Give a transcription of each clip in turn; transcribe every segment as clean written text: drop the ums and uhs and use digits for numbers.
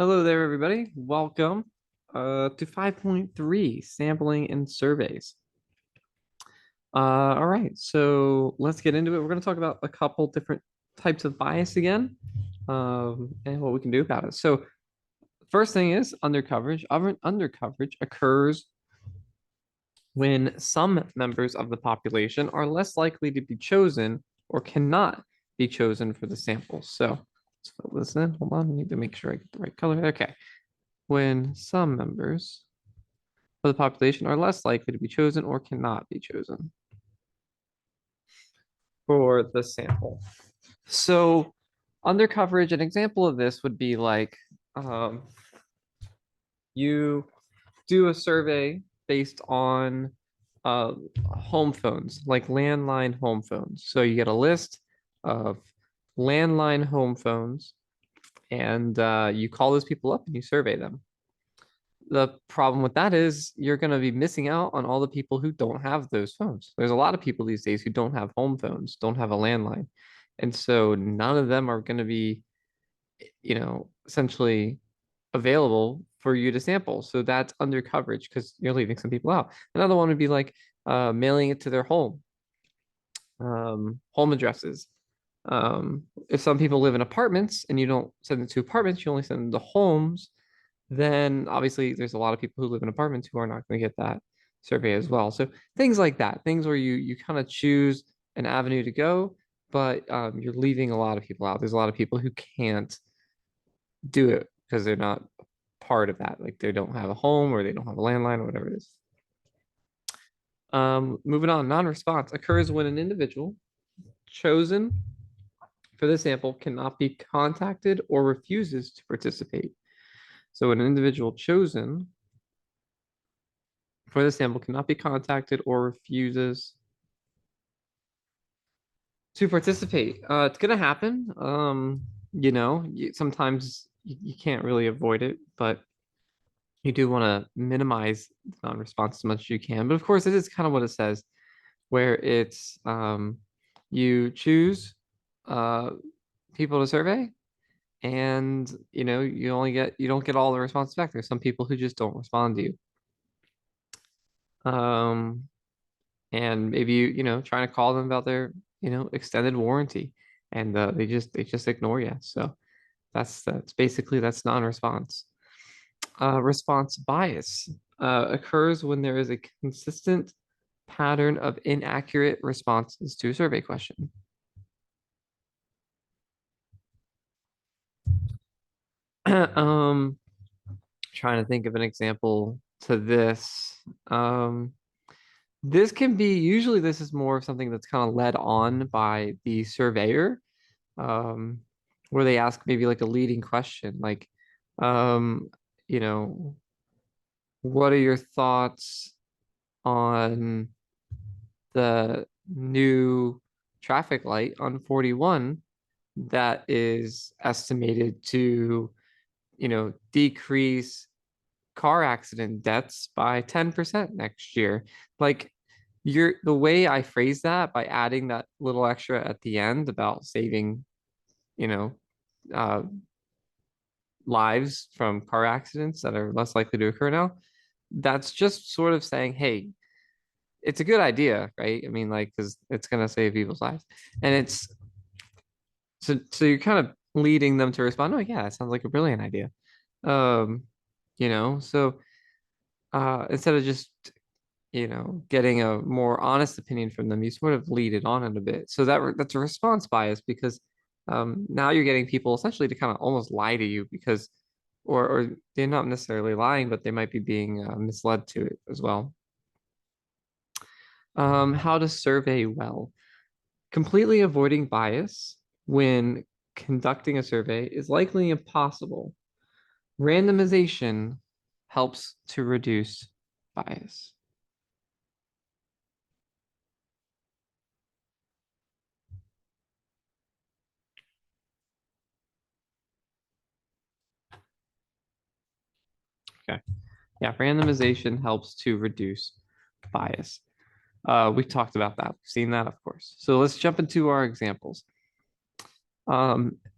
Hello there, everybody. Welcome to 5.3, sampling and surveys. All right, so let's get into it. We're going to talk about a couple different types of bias again, and what we can do about it. So first thing is undercoverage. Undercoverage occurs when some members of the population are less likely to be chosen or cannot be chosen for the sample. So let's fill this in. Hold on, I need to make sure I get the right color. Okay. When some members of the population are less likely to be chosen or cannot be chosen for the sample. So under coverage, an example of this would be like you do a survey based on home phones, like landline home phones. So you get a list of landline home phones and you call those people up and you survey them. The problem with that is you're going to be missing out on all the people who don't have those phones. There's a lot of people these days who don't have home phones, don't have a landline. And so none of them are going to be, essentially available for you to sample. So that's under coverage because you're leaving some people out. Another one would be like mailing it to their home addresses. If some people live in apartments and you don't send it to apartments, you only send them to homes, then obviously there's a lot of people who live in apartments who are not going to get that survey as well. So things like that, things where you kind of choose an avenue to go, but you're leaving a lot of people out. There's a lot of people who can't do it because they're not part of that. Like they don't have a home or they don't have a landline or whatever it is. Moving on, non-response occurs when an individual chosen for the sample cannot be contacted or refuses to participate. So an individual chosen for the sample cannot be contacted or refuses to participate. It's gonna happen. Sometimes you can't really avoid it, but you do want to minimize non-response as much as you can. But of course, it is kind of what it says, where it's you choose uh, people to survey, and you don't get all the responses back. There's some people who just don't respond to you. Um, and maybe trying to call them about their extended warranty, and they just ignore you. So that's basically that's non-response. Response bias occurs when there is a consistent pattern of inaccurate responses to a survey question. um Trying to think of an example to this. This can be usually this is more of something that's kind of led on by the surveyor, um, where they ask maybe like a leading question, like, um, you know, what are your thoughts on the new traffic light on 41 that is estimated to, decrease car accident deaths by 10% next year? Like the way I phrase that by adding that little extra at the end about saving, you know, uh, lives from car accidents that are less likely to occur now, that's just sort of saying, hey, it's a good idea, right? I mean, like, because it's gonna save people's lives. And it's so you're kind of leading them to respond, oh yeah, that sounds like a brilliant idea. Um, so instead of just getting a more honest opinion from them, you sort of lead it on in a bit. So that's a response bias because now you're getting people essentially to kind of almost lie to you because, or they're not necessarily lying, but they might be being misled to it as well. How to survey well. Completely avoiding bias when conducting a survey is likely impossible. Randomization helps to reduce bias. Okay. Yeah, randomization helps to reduce bias. We talked about that. We've seen that, of course. So let's jump into our examples.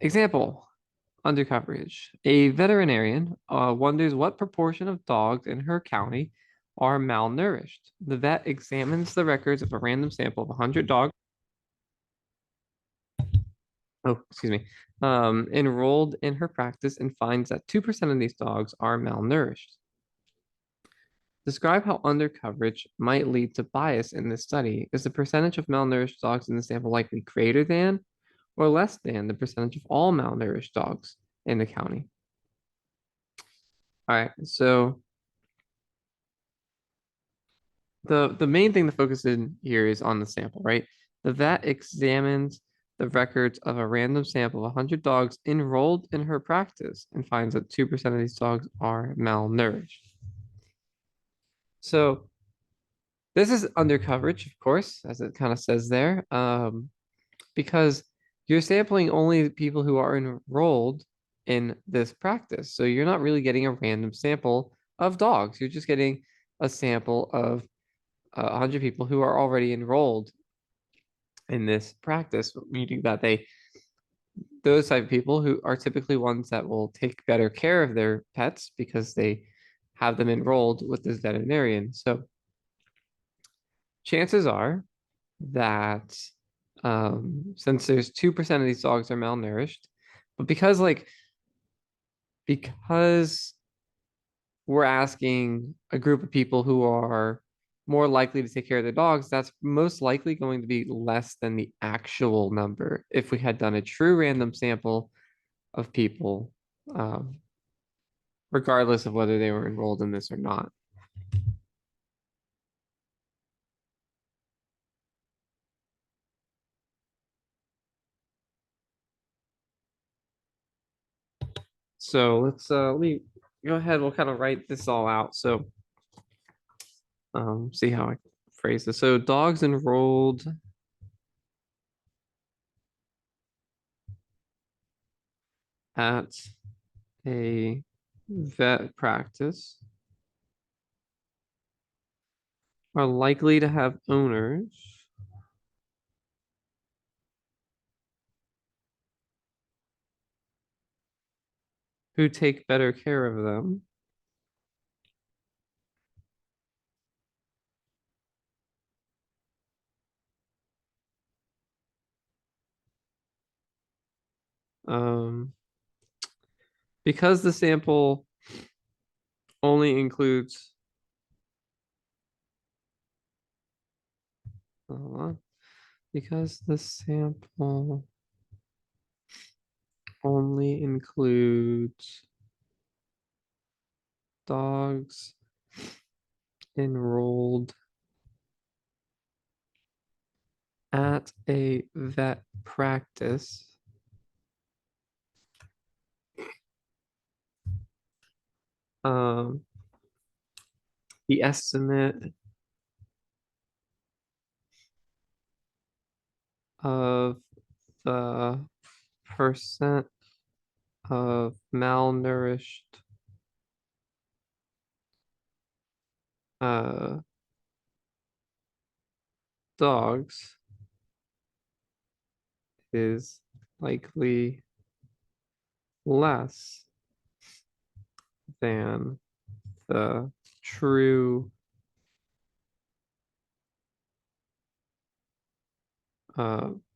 Example, undercoverage. A veterinarian wonders what proportion of dogs in her county are malnourished. The vet examines the records of a random sample of 100 dogs. Oh, excuse me. Enrolled in her practice and finds that 2% of these dogs are malnourished. Describe how undercoverage might lead to bias in this study. Is the percentage of malnourished dogs in the sample likely greater than or less than the percentage of all malnourished dogs in the county? All right, so the main thing to focus in here is on the sample, right? The vet examines the records of a random sample of 100 dogs enrolled in her practice and finds that 2% of these dogs are malnourished. So this is undercoverage, of course, as it kind of says there, because you're sampling only people who are enrolled in this practice. So you're not really getting a random sample of dogs. You're just getting a sample of 100 people who are already enrolled in this practice, meaning that those type of people who are typically ones that will take better care of their pets because they have them enrolled with this veterinarian. So chances are that since there's 2% of these dogs are malnourished, but because we're asking a group of people who are more likely to take care of their dogs, that's most likely going to be less than the actual number if we had done a true random sample of people, um, regardless of whether they were enrolled in this or not. So let me go ahead. We'll kind of write this all out. So see how I phrase this. So dogs enrolled at a vet practice are likely to have owners who take better care of them. Um, because the sample only includes because the sample only includes dogs enrolled at a vet practice. The estimate of the percent of malnourished dogs is likely less than the true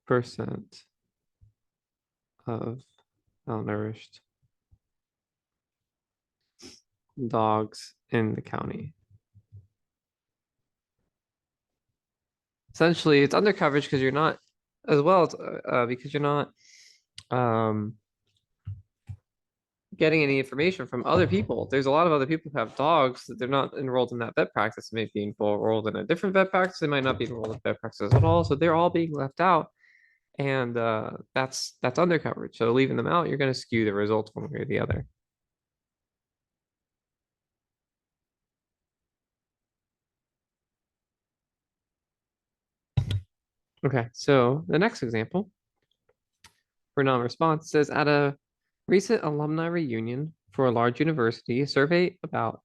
percent of malnourished dogs in the county. Essentially, it's undercoverage because you're not, as well as because you're not um, getting any information from other people. There's a lot of other people who have dogs that they're not enrolled in that vet practice. They may be enrolled in a different vet practice. They might not be enrolled in vet practice at all. So they're all being left out. And that's undercoverage. So leaving them out, you're going to skew the results one way or the other. Okay, so the next example for non-response says at a recent alumni reunion for a large university, a survey about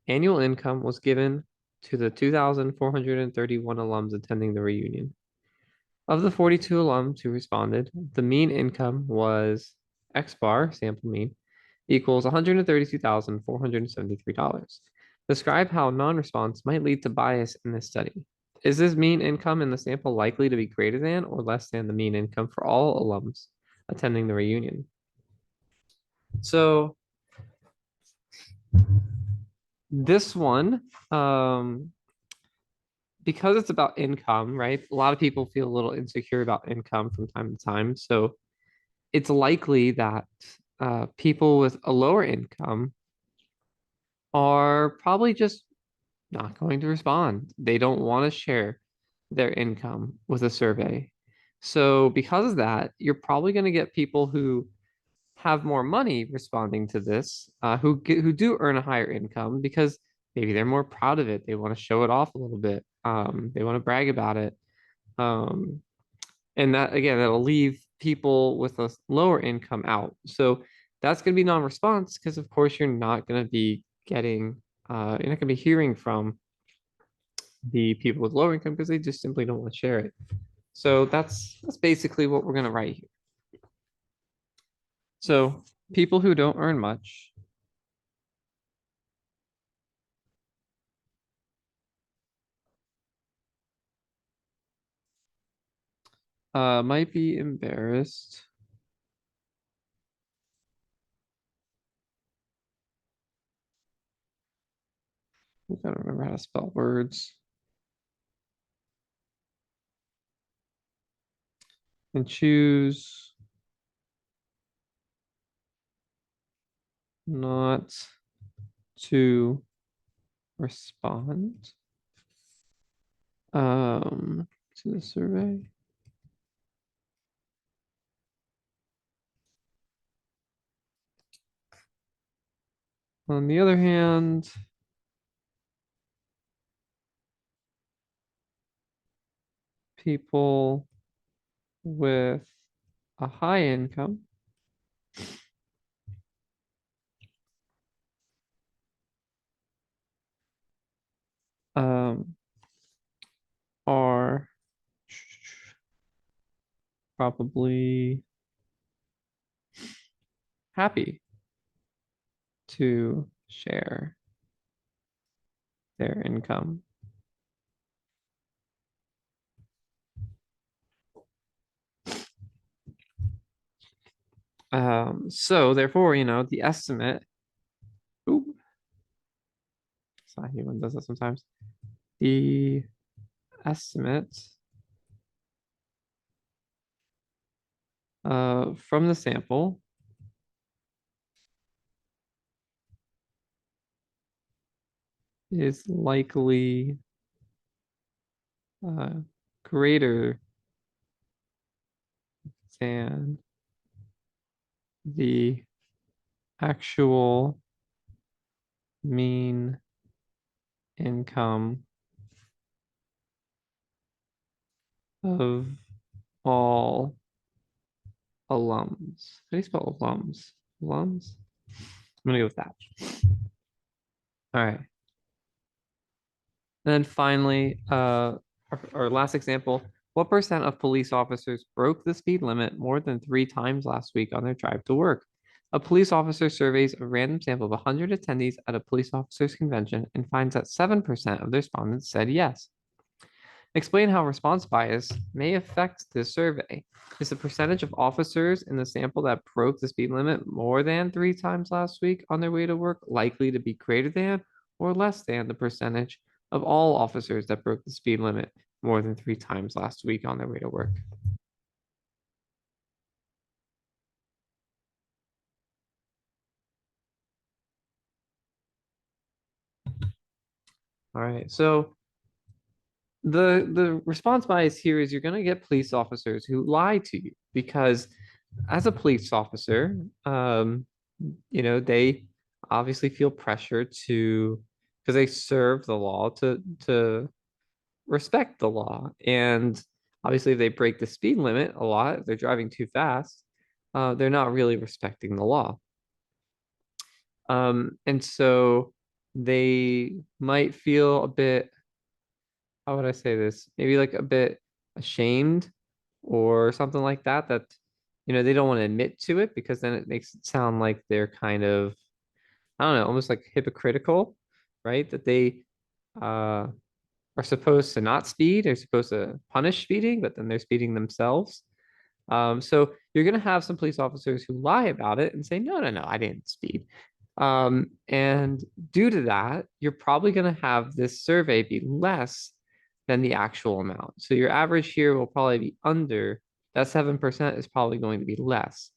annual income was given to the 2,431 alums attending the reunion. Of the 42 alums who responded, the mean income was X bar, sample mean, equals $132,473. Describe how non-response might lead to bias in this study. Is this mean income in the sample likely to be greater than or less than the mean income for all alums attending the reunion? So this one, because it's about income, right? A lot of people feel a little insecure about income from time to time. So it's likely that people with a lower income are probably just not going to respond. They don't want to share their income with a survey. So because of that, you're probably going to get people who have more money responding to this, who do earn a higher income because maybe they're more proud of it. They want to show it off a little bit. They want to brag about it. Um, and that again, that'll leave people with a lower income out. So that's going to be non-response because of course you're not going to be getting, you're not going to be hearing from the people with lower income because they just simply don't want to share it. So that's basically what we're going to write here. So people who don't earn much might be embarrassed I gotta remember how to spell words and choose not to respond to the survey. On the other hand, people with a high income um, are probably happy to share their income. So therefore, the estimate, ooh, sorry, one does that sometimes. The estimate from the sample is likely uh, greater than the actual mean income of all alums. How do you spell alums? Alums? I'm gonna go with that. All right. And then finally, our last example, what percent of police officers broke the speed limit more than 3 times last week on their drive to work? A police officer surveys a random sample of 100 attendees at a police officers convention and finds that 7% of the respondents said yes. Explain how response bias may affect this survey. Is the percentage of officers in the sample that broke the speed limit more than 3 times last week on their way to work likely to be greater than or less than the percentage of all officers that broke the speed limit more than 3 times last week on their way to work? All right, so the response bias here is you're going to get police officers who lie to you because as a police officer, they obviously feel pressure to because they serve the law to respect the law. And obviously if they break the speed limit a lot, if they're driving too fast, they're not really respecting the law. And so they might feel a bit, how would I say this? Maybe like a bit ashamed or something like that, that they don't want to admit to it because then it makes it sound like they're kind of, I don't know, almost like hypocritical, right? That they uh, are supposed to not speed, they're supposed to punish speeding, but then they're speeding themselves. So you're going to have some police officers who lie about it and say, no, no, no, I didn't speed. And due to that, you're probably going to have this survey be less than the actual amount. So your average here will probably be under that 7% is probably going to be less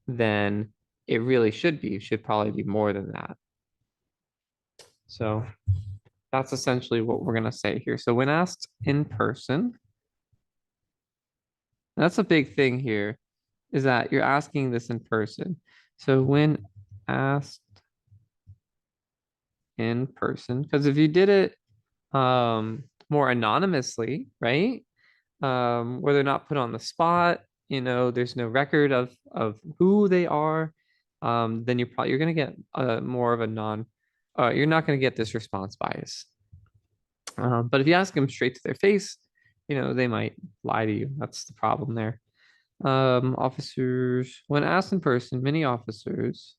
than it really should be. It should probably be more than that. So that's essentially what we're going to say here. So when asked in person, that's a big thing here, is that you're asking this in person. So when asked in person, because if you did it more anonymously, right? Where they're not put on the spot, there's no record of who they are, then you're gonna get more of a you're not gonna get this response bias. But if you ask them straight to their face, they might lie to you. That's the problem there. Officers, when asked in person, many officers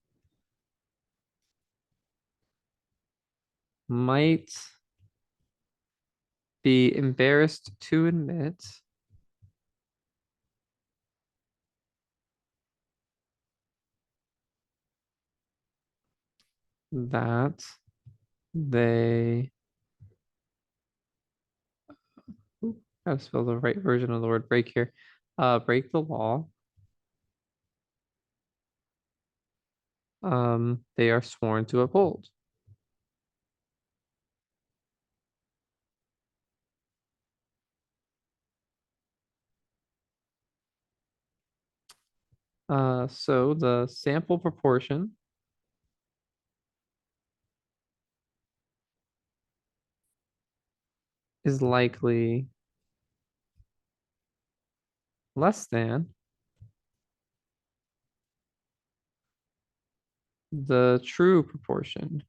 might be embarrassed to admit that they, gotta spell the right version of the word break here, break the law. They are sworn to uphold. So the sample proportion is likely less than the true proportion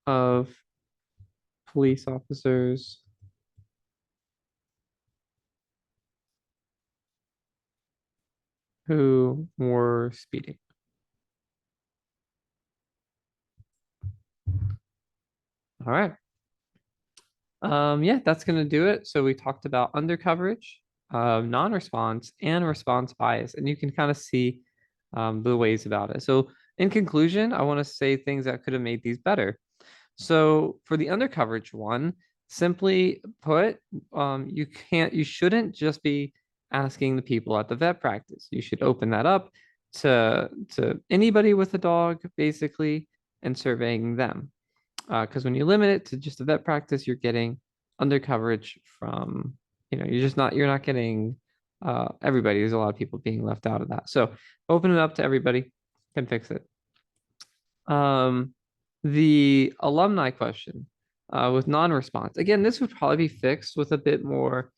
of police officers who were speeding. All right. Yeah, that's gonna do it. So we talked about undercoverage, non-response, and response bias, and you can kind of see the ways about it. So in conclusion, I want to say things that could have made these better. So for the undercoverage one, simply put, you shouldn't just be asking the people at the vet practice. You should open that up to anybody with a dog, basically, and surveying them. Because when you limit it to just a vet practice, you're getting undercoverage from, you're not getting everybody. There's a lot of people being left out of that. So open it up to everybody, can fix it. Um, the alumni question with non-response. Again, this would probably be fixed with a bit more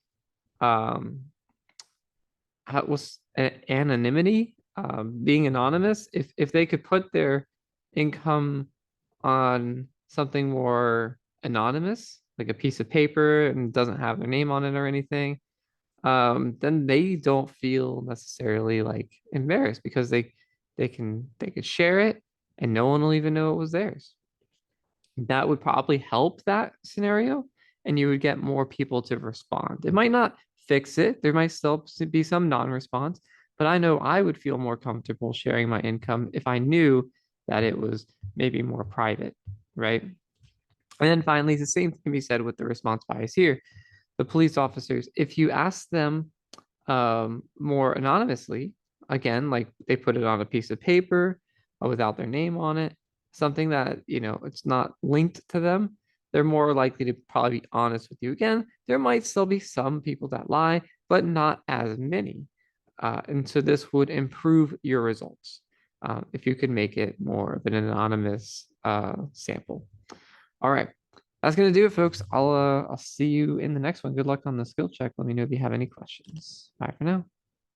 was anonymity, being anonymous. If they could put their income on something more anonymous, like a piece of paper and doesn't have their name on it or anything, then they don't feel necessarily like embarrassed because they could share it and no one will even know it was theirs. That would probably help that scenario, and you would get more people to respond. It might not fix it. There might still be some non-response, but I know I would feel more comfortable sharing my income if I knew that it was maybe more private, right? And then finally, the same can be said with the response bias here. The police officers, if you ask them more anonymously, again, like they put it on a piece of paper without their name on it, something that, it's not linked to them, they're more likely to probably be honest with you. Again, there might still be some people that lie, but not as many. And so this would improve your results if you could make it more of an anonymous sample. All right. That's gonna do it, folks. I'll see you in the next one. Good luck on the skill check. Let me know if you have any questions. Bye for now.